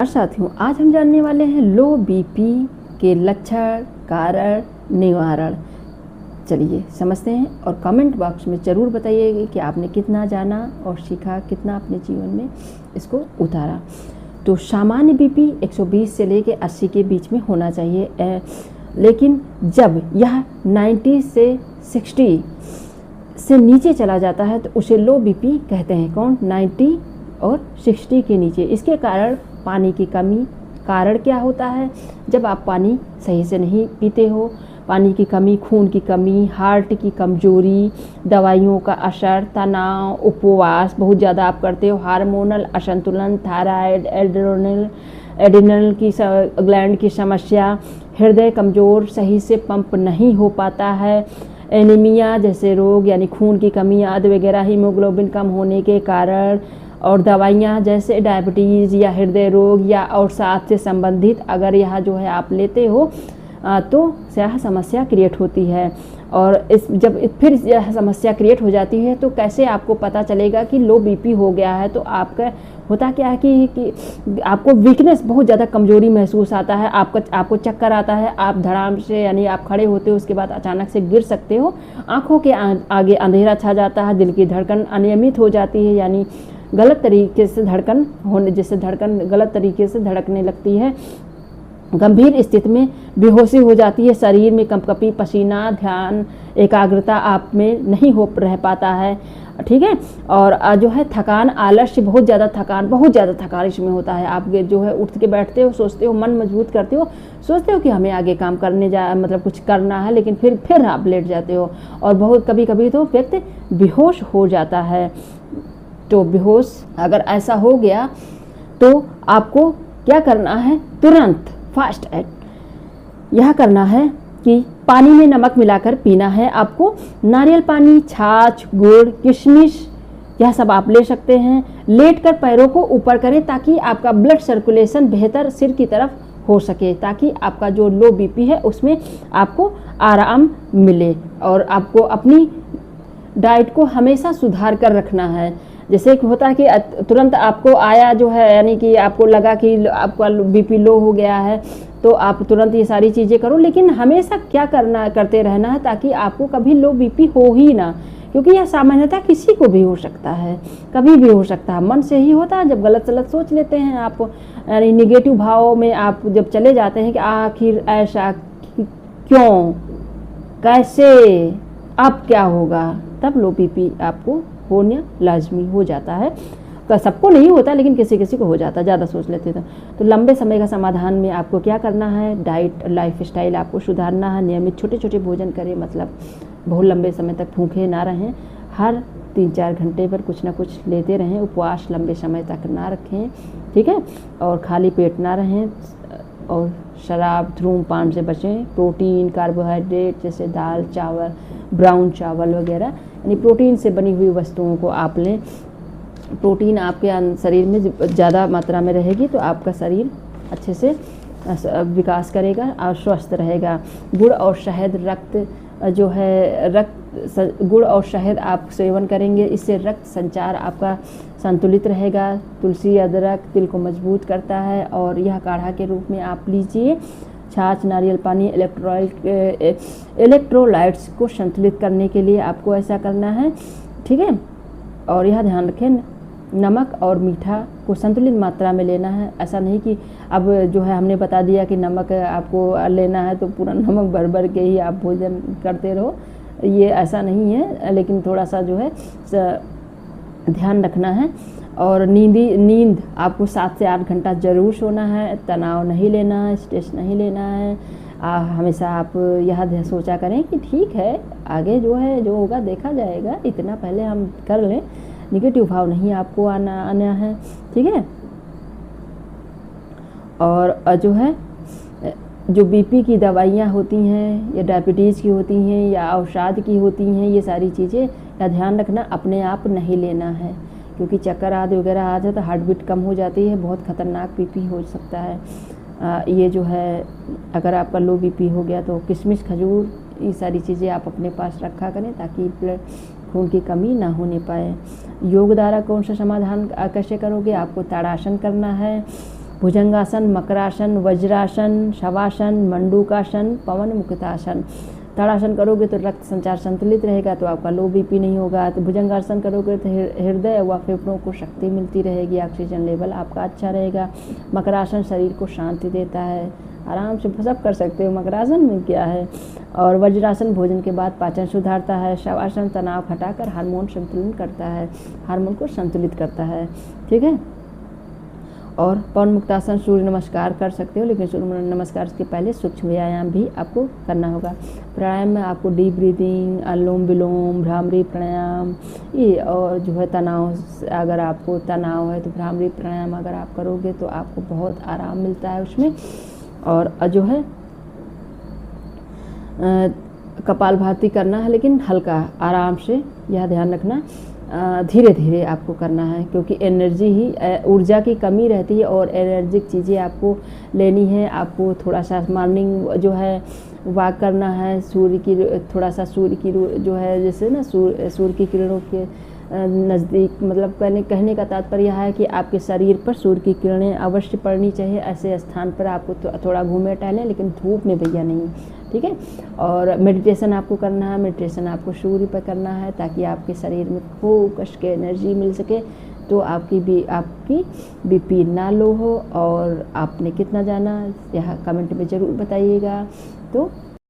साथियों, आज हम जानने वाले हैं लो बीपी के लक्षण, कारण, निवारण। चलिए समझते हैं और कमेंट बॉक्स में ज़रूर बताइएगा कि आपने कितना जाना और सीखा, कितना अपने जीवन में इसको उतारा। तो सामान्य बीपी 120 से लेकर 80 के बीच में होना चाहिए, लेकिन जब यह 90 से 60 से नीचे चला जाता है तो उसे लो बीपी कहते हैं। कौन? 90 और 60 के नीचे। इसके कारण पानी की कमी। कारण क्या होता है? जब आप पानी सही से नहीं पीते हो, पानी की कमी, खून की कमी, हार्ट की कमजोरी, दवाइयों का असर, तनाव, उपवास बहुत ज़्यादा आप करते हो, हार्मोनल असंतुलन, थायराइड, एड्रिनल की ग्लैंड की समस्या, हृदय कमज़ोर, सही से पंप नहीं हो पाता है, एनीमिया जैसे रोग यानी खून की कमी आदि वगैरह, हीमोग्लोबिन कम होने के कारण, और दवाइयाँ जैसे डायबिटीज़ या हृदय रोग या और साथ से संबंधित अगर यह जो है आप लेते हो तो यह समस्या क्रिएट होती है। और इस जब फिर यह समस्या क्रिएट हो जाती है तो कैसे आपको पता चलेगा कि लो बीपी हो गया है? तो आपका होता क्या है कि आपको वीकनेस, बहुत ज़्यादा कमजोरी महसूस आता है, आपको चक्कर आता है, आप धड़ाम से यानी आप खड़े होते हो उसके बाद अचानक से गिर सकते हो, आँखों के आगे अंधेरा छा जाता है, दिल की धड़कन अनियमित हो जाती है यानी गलत तरीके से धड़कन होने, जिससे धड़कन गलत तरीके से धड़कने लगती है, गंभीर स्थिति में बेहोशी हो जाती है, शरीर में कंपकपी, पसीना, ध्यान, एकाग्रता आप में नहीं हो रह पाता है, ठीक है। और जो है थकान, आलस्य, बहुत ज़्यादा थकान इसमें होता है। आप जो है उठ के बैठते हो, सोचते हो, मन मजबूत करते हो, सोचते हो कि हमें आगे काम करने मतलब कुछ करना है, लेकिन फिर आप लेट जाते हो और बहुत कभी कभी तो व्यक्ति बेहोश हो जाता है। तो बेहोश अगर ऐसा हो गया तो आपको क्या करना है? तुरंत फास्ट एक्ट यह करना है कि पानी में नमक मिलाकर पीना है आपको। नारियल पानी, छाछ, गुड़, किशमिश यह सब आप ले सकते हैं। लेटकर पैरों को ऊपर करें ताकि आपका ब्लड सर्कुलेशन बेहतर सिर की तरफ हो सके, ताकि आपका जो लो बीपी है उसमें आपको आराम मिले। और आपको अपनी डाइट को हमेशा सुधार कर रखना है। जैसे कि होता है कि तुरंत आपको आया जो है, यानी कि आपको लगा कि आपका बीपी लो हो गया है तो आप तुरंत ये सारी चीज़ें करो, लेकिन हमेशा क्या करते रहना है ताकि आपको कभी लो बीपी हो ही ना, क्योंकि यह सामान्यतः किसी को भी हो सकता है, कभी भी हो सकता है। मन से ही होता है, जब गलत सोच लेते हैं आप, यानी निगेटिव भाव में आप जब चले जाते हैं कि आखिर ऐसा क्यों, कैसे, अब क्या होगा, तब लो बीपी आपको होना लाजमी हो जाता है। तो सबको नहीं होता, लेकिन किसी किसी को हो जाता है, ज़्यादा सोच लेते तो लंबे समय का समाधान में आपको क्या करना है? डाइट, लाइफ स्टाइल आपको सुधारना है। नियमित छोटे छोटे भोजन करें, मतलब बहुत लंबे समय तक भूखे ना रहें, हर 3-4 घंटे पर कुछ ना कुछ लेते रहें, उपवास लंबे समय तक ना रखें, ठीक है। और खाली पेट ना रहें, और शराब, धूम्रपान से बचें। प्रोटीन, कार्बोहाइड्रेट जैसे दाल, चावल, ब्राउन चावल वगैरह, यानी प्रोटीन से बनी हुई वस्तुओं को आप लें। प्रोटीन आपके शरीर में ज़्यादा मात्रा में रहेगी तो आपका शरीर अच्छे से विकास करेगा और स्वस्थ रहेगा। गुड़ और शहद, गुड़ और शहद आप सेवन करेंगे, इससे रक्त संचार आपका संतुलित रहेगा। तुलसी, अदरक दिल को मजबूत करता है और यह काढ़ा के रूप में आप लीजिए। छाछ, नारियल पानी, इलेक्ट्रोलाइट्स को संतुलित करने के लिए आपको ऐसा करना है, ठीक है। और यह ध्यान रखें, नमक और मीठा को संतुलित मात्रा में लेना है। ऐसा नहीं कि अब जो है हमने बता दिया कि नमक आपको लेना है तो पूरा नमक भर के ही आप भोजन करते रहो, ये ऐसा नहीं है, लेकिन थोड़ा सा जो है ध्यान रखना है। और नींद आपको 7 से 8 घंटा ज़रूर सोना है। तनाव नहीं लेना है, स्ट्रेस नहीं लेना है। हमेशा आप यह सोचा करें कि ठीक है, आगे जो है जो होगा देखा जाएगा, इतना पहले हम कर लें। निगेटिव भाव नहीं आपको आना है, ठीक है। और जो है जो बीपी की दवाइयाँ होती हैं या डायबिटीज़ की होती हैं या अवसाद की होती हैं, ये सारी चीज़ें का ध्यान रखना, अपने आप नहीं लेना है, क्योंकि चक्कर आदि वगैरह आ जाता है, हार्ट बीट कम हो जाती है, बहुत ख़तरनाक बीपी हो सकता है। ये जो है अगर आपका लो बीपी हो गया तो किशमिश, खजूर, ये सारी चीज़ें आप अपने पास रखा करें ताकि ब्लड खून की कमी ना होने पाए। योग द्वारा कौन सा समाधान कैसे करोगे? आपको ताड़ासन करना है भुजंगासन, मकरासन, वज्रासन, शवासन, मंडूकासन, पवन मुक्तासन। ताड़ासन करोगे तो रक्त संचार संतुलित रहेगा, तो आपका लो बीपी नहीं होगा। तो भुजंगासन करोगे तो हृदय व फेफड़ों को शक्ति मिलती रहेगी, ऑक्सीजन लेवल आपका अच्छा रहेगा। मकरासन शरीर को शांति देता है, आराम से सब कर सकते हो, मकरासन में क्या है। और वज्रासन भोजन के बाद पाचन सुधारता है। शवासन तनाव हटाकर हार्मोन संतुलन करता है, हार्मोन को संतुलित करता है, ठीक है। और पवन मुक्तासन सूर्य नमस्कार कर सकते हो, लेकिन सूर्य नमस्कार के पहले सूक्ष्म व्यायाम भी आपको करना होगा। प्राणायाम में आपको डीप ब्रीदिंग, अनुलोम विलोम, भ्रामरी प्राणायाम, ये और जो है तनाव, अगर आपको तनाव है तो भ्रामरी प्राणायाम अगर आप करोगे तो आपको बहुत आराम मिलता है उसमें। और जो है कपालभाति करना है, लेकिन हल्का आराम से, यह ध्यान रखना, धीरे धीरे आपको करना है, क्योंकि एनर्जी ही ऊर्जा की कमी रहती है और एनर्जिक चीज़ें आपको लेनी है। आपको थोड़ा सा मॉर्निंग जो है वॉक करना है, सूर्य की थोड़ा सा सूर्य की जो है जैसे ना सूर्य की किरणों के नज़दीक, मतलब कहने का तात्पर्य है कि आपके शरीर पर सूर्य की किरणें अवश्य पड़नी चाहिए। ऐसे स्थान पर आपको थोड़ा घूमे टहलें, लेकिन धूप में भैया नहीं, ठीक है। और मेडिटेशन आपको करना है, मेडिटेशन आपको सूर्य पर करना है, ताकि आपके शरीर में फोकस के एनर्जी मिल सके, तो आपकी बीपी ना लो हो। और आपने कितना जाना यह कमेंट में ज़रूर बताइएगा। तो